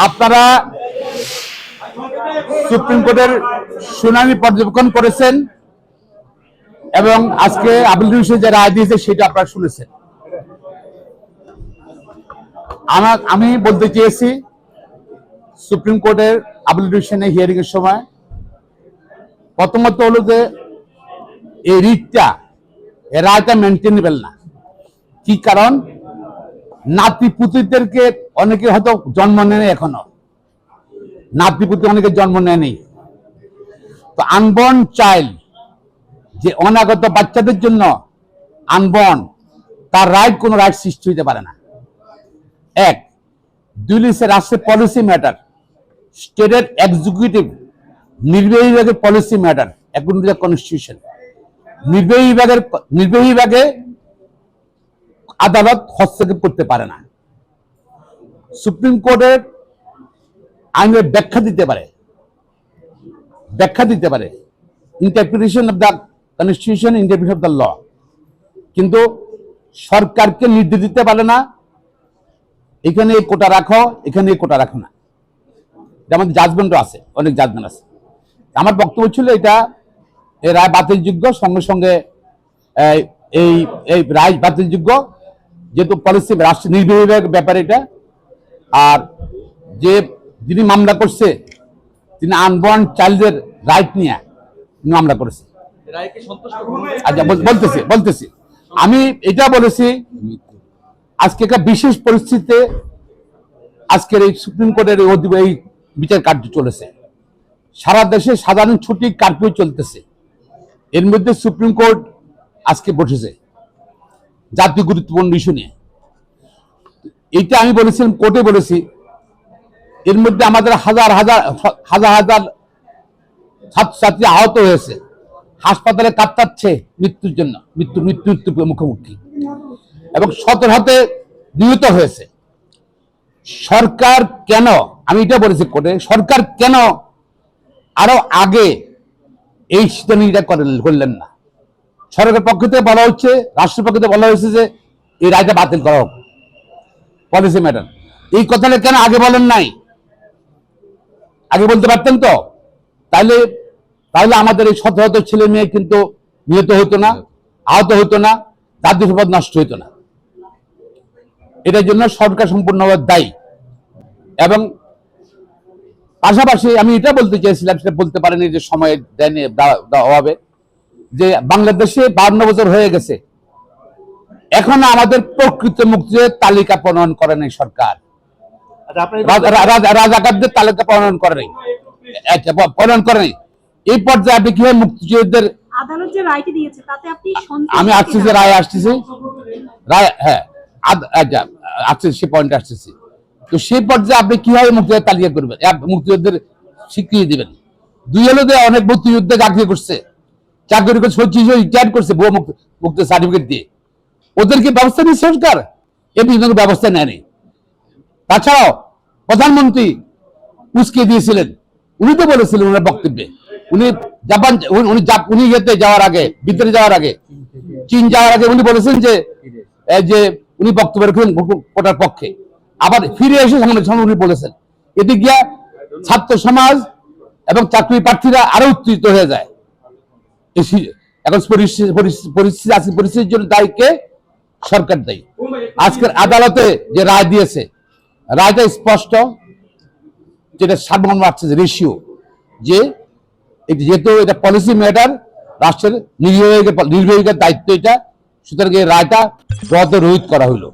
আপনারা সুপ্রিম কোর্টের শুনানি পর্যবেক্ষণ করেছেন এবং আজকে আপিল ডিভিশন যে রায় দিয়েছে সেটা আপনারা শুনেছেন। আমি বলতে চেয়েছি সুপ্রিম কোর্টের আপিল ডিভিশনে হিয়ারিং এর সময় প্রথমত হলো যে এই রিটটা রায়টা মেনটেনেবল না। কি কারণ? নাতিপুতিদেরকে অনেকে হয়তো জন্ম নেয়, এখনো নাতিপুতি অনেকে জন্ম নেয়নি। তো আনবর্ন চাইল্ড, যে অনাগত বাচ্চাদের জন্য আনবর্ন, তার রাইট কোনো রাইট সৃষ্টি হইতে পারে না। এক। দুই, রাষ্ট্রের পলিসি ম্যাটার, স্টেটের এক্সিকিউটিভ নির্বাহী বিভাগের policy matter according to the constitution. নির্বাহী বিভাগে আদালত হস্তক্ষেপ করতে পারে না। সুপ্রিম কোর্টের আইনের ব্যাখ্যা দিতে পারে interpretation of the constitution, interpretation of the law, কিন্তু সরকারকে নির্দেশ দিতে পারে না এখানে এই কোটা রাখো, এখানে এই কোটা রাখো না। যেমন জাজমেন্টও আছে, অনেক জাজমেন্ট আছে। আমার বক্তব্য ছিল এটা এই রায় বাতিলযোগ্য, সঙ্গে সঙ্গে এই রায় বাতিলযোগ্য, যেহেতু পলিসি রাষ্ট্র নির্বাহী বিভাগের ব্যাপারে এটা। আর যিনি মামলা করছে তিনি আনবর্ন চাইল্ডের রাইট নিয়ে মামলা করেছে। আচ্ছা, বলতেছি আমি এটা বলেছি আজকে একটা বিশেষ পরিস্থিতিতে আজকের এই সুপ্রিম কোর্টের এই বিচার কার্য চলেছে। সারা দেশে সাধারণ ছুটি, কারফিউ চলতেছে। এর মধ্যে সুপ্রিম কোর্ট আজকে বসেছে জাতীয় গুরুত্বপূর্ণ ইস্যু নিয়ে। এইটা আমি বলেছিলাম, কোর্টে বলেছি, এর মধ্যে আমাদের হাজার হাজার ছাত্রছাত্রী আহত হয়েছে, হাসপাতালে কাতরাচ্ছে মৃত্যুর জন্য, মৃত্যুর মুখোমুখি, এবং শতের হাতে নিহত হয়েছে। সরকার কেন, আমি এটা বলেছি কোর্টে, সরকার কেন আরো আগে এই সিদ্ধান্তটা করলেন না? সরকারের পক্ষ থেকে বলা হচ্ছে, রাষ্ট্রের পক্ষ থেকে বলা হয়েছে যে এই রায়টা বাতিল করা হোক, পলিসি ম্যাটার। এই কথাটা কেন আগে বলেন নাই? আগে বলতে পারতেন তো। তাহলে আমাদের এই শত শত ছেলে মেয়ে কিন্তু নিহত হতো না, আহত হতো না, জাতীয় সম্পদ নষ্ট হতো না। এটার জন্য সরকার সম্পূর্ণভাবে দায়ী। এবং পাশাপাশি আমি এটা বলতে চেয়েছিলাম, সেটা বলতে পারেনি যে সময় দেয়নি অভাবে, যে বাংলাদেশে 52 বছর হয়ে গেছে, এখন আমাদের প্রকৃত মুক্তির তালিকা প্রণয়ন করে নাই সরকার। রাজাকারদের তালিকা প্রণয়ন করে নাই, এই পর্যায়ে আপনি কিভাবে মুক্তিযুদ্ধের আদালত যে রায়টি দিয়েছে তাতে আপনি আমি আসতেছি, রায় আসতেছি, রায়, হ্যাঁ আসছে, সে পয়েন্ট আসতেছি। তো সেই পর্যায়ে আপনি কিভাবে মুক্তিযুদ্ধের তালিকা করবেন, মুক্তিযুদ্ধের স্বীকৃতি দিবেন? দুই হলো যে অনেক মুক্তিযুদ্ধে চাকরি করছে, রিটায়ার করছে মুক্তি সার্টিফিকেট দিয়ে, ওদেরকে ব্যবস্থা নিচ্ছে সরকার, এ পর্যন্ত ব্যবস্থা নেয়নি। তাছাড়াও প্রধানমন্ত্রী উস্কে দিয়েছিলেন, উনি তো বলেছিলেন ওনার বক্তব্যে, উনি ইয়েতে যাওয়ার আগে, ভিতরে যাওয়ার আগে, চীন যাওয়ার আগে উনি বলেছেন যে উনি বক্তব্য রেখেছেন কোটার পক্ষে। আবার ফিরে এসে সঙ্গে উনি বলেছেন, এতে গিয়া ছাত্র সমাজ এবং চাকরি প্রার্থীরা আরো উত্তেজিত হয়ে যায়। এখন পরিস্থিতির জন্য দায়ী কে? সরকার দায়ী। আজকের আদালতে যে রায় দিয়েছে, রায়টা স্পষ্ট, যেটা সাধারণ রেশিও, যে যেহেতু এটা পলিসি ম্যাটার, রাষ্ট্রের নির্বাহীদের দায়িত্ব এটা, সুতরাং এই রায়টা রহিত করা হইল।